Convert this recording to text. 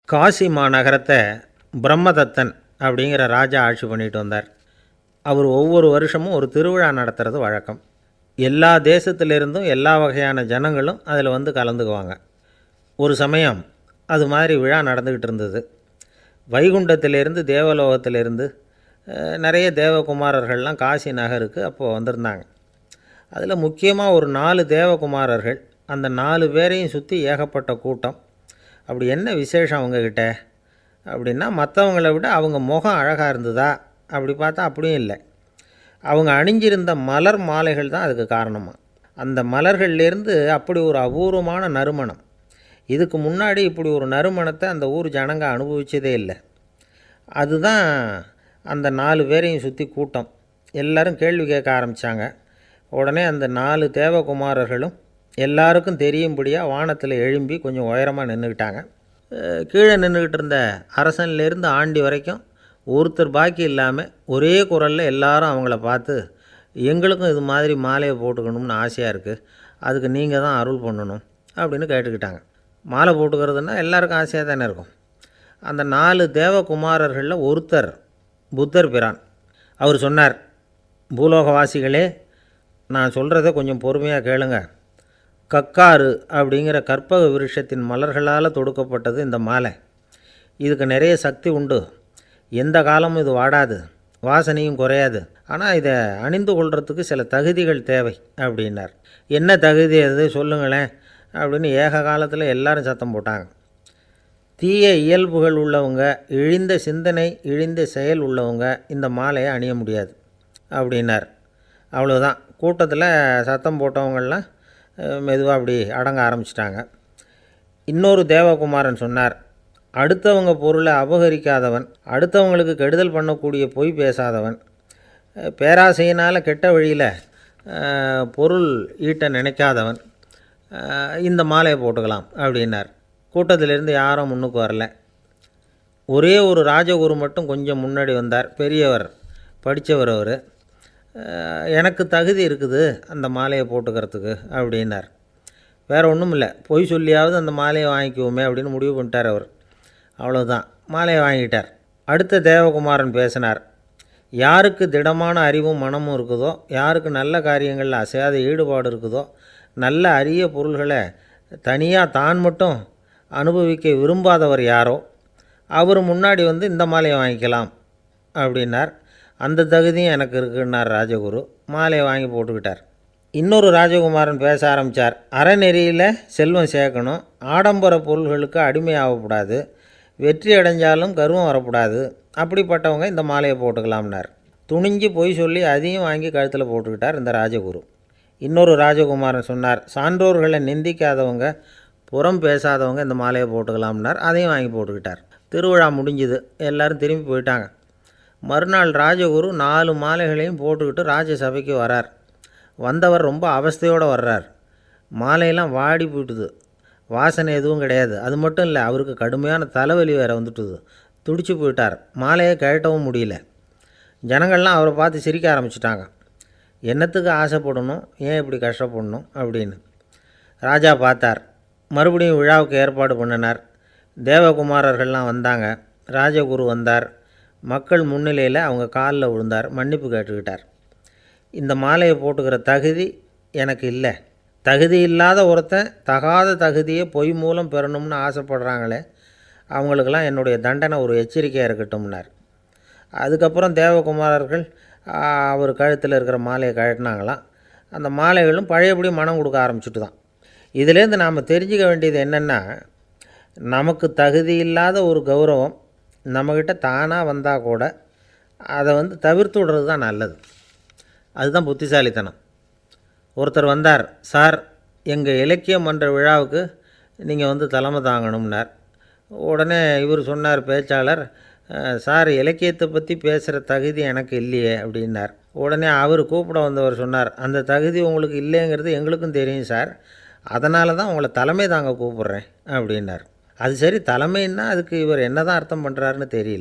காசி மாநகரத்தை பிரம்மதத்தன் அப்படிங்கிற ராஜா ஆட்சி பண்ணிட்டு வந்தார். அவர் ஒவ்வொரு வருஷமும் ஒரு திருவிழா நடத்துறது வழக்கம். எல்லா தேசத்திலிருந்தும் எல்லா வகையான ஜனங்களும் அதில் வந்து கலந்துக்குவாங்க. ஒரு சமயம் அது மாதிரி விழா நடந்துக்கிட்டு இருந்தது. வைகுண்டத்திலேருந்து தேவலோகத்திலேருந்து நிறைய தேவகுமாரர்கள்லாம் காசி நகருக்கு அப்போது வந்திருந்தாங்க. அதில் முக்கியமாக ஒரு 4 தேவகுமாரர்கள், அந்த 4 பேரையும் சுற்றி ஏகப்பட்ட கூட்டம். அப்படி என்ன விசேஷம் அவங்கக்கிட்ட அப்படின்னா, மற்றவங்கள விட அவங்க முகம் அழகாக இருந்ததா அப்படி பார்த்தா அப்படியும் இல்லை. அவங்க அணிஞ்சிருந்த மலர் மாலைகள் தான் அதுக்கு காரணமாக. அந்த மலர்கள்லேருந்து அப்படி ஒரு அபூர்வமான நறுமணம். இதுக்கு முன்னாடி இப்படி ஒரு நறுமணத்தை அந்த ஊர் ஜனங்க அனுபவிச்சதே இல்லை. அதுதான் அந்த 4 பேரையும் சுற்றி கூட்டம். எல்லோரும் கேள்வி கேட்க ஆரம்பித்தாங்க. உடனே அந்த 4 தேவகுமாரர்களும் எல்லாருக்கும் தெரியும்படியாக வானத்தில் எழும்பி கொஞ்சம் உயரமாக நின்றுக்கிட்டாங்க. கீழே நின்றுக்கிட்டு இருந்த அரசன்லேருந்து ஆண்டி வரைக்கும் ஒருத்தர் பாக்கி இல்லாமல் ஒரே குரலில் எல்லாரும் அவங்கள பார்த்து, எங்களுக்கும் இது மாதிரி மாலையை போட்டுக்கணும்னு ஆசையாக இருக்குது, அதுக்கு நீங்கள் தான் அருள் பண்ணணும் அப்படின்னு கேட்டுக்கிட்டாங்க. மாலை போட்டுக்கிறதுனா எல்லாருக்கும் ஆசையாக தானே இருக்கும். அந்த 4 தேவகுமாரர்களில் ஒருத்தர் புத்தர் பிரான். அவர் சொன்னார், பூலோகவாசிகளே, நான் சொல்கிறத கொஞ்சம் பொறுமையாக கேளுங்க. கக்காரு அப்படிங்கிற கற்பக விருஷத்தின் மலர்களால் தொடுக்கப்பட்டது இந்த மாலை. இதுக்கு நிறைய சக்தி உண்டு. எந்த காலமும் இது வாடாது, வாசனையும் குறையாது. ஆனால் இதை அணிந்து கொள்கிறதுக்கு சில தகுதிகள் தேவை அப்படின்னார். என்ன தகுதி அது சொல்லுங்களேன் அப்படின்னு ஏக காலத்தில் எல்லாரும் சத்தம் போட்டாங்க. தீய இயல்புகள் உள்ளவங்க, இழிந்த சிந்தனை, இழிந்த செயல் உள்ளவங்க இந்த மாலையை அணிய முடியாது அப்படின்னார். அவ்வளோதான். கூட்டத்தில் சத்தம் போட்டவங்கள்லாம் மெதுவாக அப்படி அடங்க ஆரம்பிச்சிட்டாங்க. இன்னொரு தேவகுமாரன் சொன்னார், அடுத்தவங்க பொருளை அபகரிக்காதவன், அடுத்தவங்களுக்கு கெடுதல் பண்ணக்கூடிய பொய் பேசாதவன், பேராசையினால் கெட்ட வழியில் பொருள் ஈட்ட நினைக்காதவன் இந்த மாலையை போட்டுக்கலாம் அப்படின்னார். கூட்டத்திலேருந்து யாரும் முன்னுக்கு வரல. ஒரே ஒரு ராஜகுரு மட்டும் கொஞ்சம் முன்னாடி வந்தார். பெரியவர், படித்தவர். அவர், எனக்கு தகுதி இருக்குது அந்த மாலையை போட்டுக்கிறதுக்கு அப்படின்னார். வேறு ஒன்றும் இல்லை, பொய் சொல்லியாவது அந்த மாலையை வாங்கிக்குவோமே அப்படின்னு முடிவு பண்ணிட்டார் அவர். அவ்வளோதான், மாலையை வாங்கிட்டார். அடுத்த தேவகுமாரன் பேசினார். யாருக்கு திடமான அறிவும் மனமும் இருக்குதோ, யாருக்கு நல்ல காரியங்களில் அசையாத ஈடுபாடு இருக்குதோ, நல்ல அரிய பொருள்களை தனியாக தான் மட்டும் அனுபவிக்க விரும்பாதவர் யாரோ அவர் முன்னாடி வந்து இந்த மாலையை வாங்கிக்கலாம் அப்படின்னார். அந்த தகுதியும் எனக்கு இருக்குன்னார் ராஜகுரு. மாலையை வாங்கி போட்டுக்கிட்டார். இன்னொரு ராஜகுமாரன் பேச ஆரம்பித்தார். அறநெறியில் செல்வம் சேர்க்கணும், ஆடம்பர பொருள்களுக்கு அடிமையாகக்கூடாது, வெற்றி அடைஞ்சாலும் கர்வம் வரக்கூடாது, அப்படிப்பட்டவங்க இந்த மாலையை போட்டுக்கலாம்னார். துணிஞ்சு பொய் சொல்லி அதையும் வாங்கி கழுத்தில் போட்டுக்கிட்டார் இந்த ராஜகுரு. இன்னொரு ராஜகுமாரன் சொன்னார், சான்றோர்களை நிந்திக்காதவங்க, புறம் பேசாதவங்க இந்த மாலையை போட்டுக்கலாம்னார். அதையும் வாங்கி போட்டுக்கிட்டார். திருவிழா முடிஞ்சுது, எல்லோரும் திரும்பி போயிட்டாங்க. மறுநாள் ராஜகுரு 4 மாலைகளையும் போட்டுக்கிட்டு ராஜசபைக்கு வரார். வந்தவர் ரொம்ப அவஸ்தையோடு வர்றார். மாலையெல்லாம் வாடி போயிட்டுது, வாசனை எதுவும் கிடையாது. அது மட்டும் இல்லை, அவருக்கு கடுமையான தலைவலி வேறு வந்துட்டுது. துடிச்சு போயிட்டார். மாலையை கழட்டவும் முடியல. ஜனங்கள்லாம் அவரை பார்த்து சிரிக்க ஆரம்பிச்சிட்டாங்க. என்னத்துக்கு ஆசைப்படணும், ஏன் இப்படி கஷ்டப்படணும் அப்படின்னு. ராஜா பார்த்தார். மறுபடியும் விழாவுக்கு ஏற்பாடு பண்ணினார். தேவகுமாரர்கள்லாம் வந்தாங்க. ராஜகுரு வந்தார். மக்கள் முன்னிலையில் அவங்க காலில் விழுந்தார், மன்னிப்பு கேட்டுக்கிட்டார். இந்த மாலையை போட்டுக்கிற தகுதி எனக்கு இல்லை. தகுதி இல்லாத ஒருத்தன் தகாத தகுதியை பொய் மூலம் பெறணும்னு ஆசைப்படுறாங்களே, அவங்களுக்கெல்லாம் என்னுடைய தண்டனை ஒரு எச்சரிக்கையாக இருக்கட்டும்னார். அதுக்கப்புறம் தேவகுமாரர்கள் அவர் கழுத்தில் இருக்கிற மாலையை கழட்டினாங்களாம். அந்த மாலைகளும் பழையபடி மனம் கொடுக்க ஆரம்பிச்சுட்டு தான். இதிலேருந்து நாம் தெரிஞ்சுக்க வேண்டியது என்னென்னா, நமக்கு தகுதி இல்லாத ஒரு கௌரவம் நம்மக்கிட்ட தானாக வந்தால் கூட அதை வந்து தவிர்த்து விடுறது தான் நல்லது. அதுதான் புத்திசாலித்தனம். ஒருத்தர் வந்தார். சார், எங்கள் இலக்கிய மன்ற விழாவுக்கு நீங்கள் வந்து தலைமை தாங்கணும்னார். உடனே இவர் சொன்னார், பேச்சாளர், சார், இலக்கியத்தை பற்றி பேசுகிற தகுதி எனக்கு இல்லையே அப்படின்னார். உடனே அவர் கூப்பிட வந்தவர் சொன்னார், அந்த தகுதி உங்களுக்கு இல்லைங்கிறது எங்களுக்கும் தெரியும் சார், அதனால தான் உங்களை தலைமை தாங்க கூப்பிட்றேன் அப்படின்னார். அது சரி, தலைமைன்னா அதுக்கு இவர் என்ன தான் அர்த்தம் பண்ணுறாருன்னு தெரியல.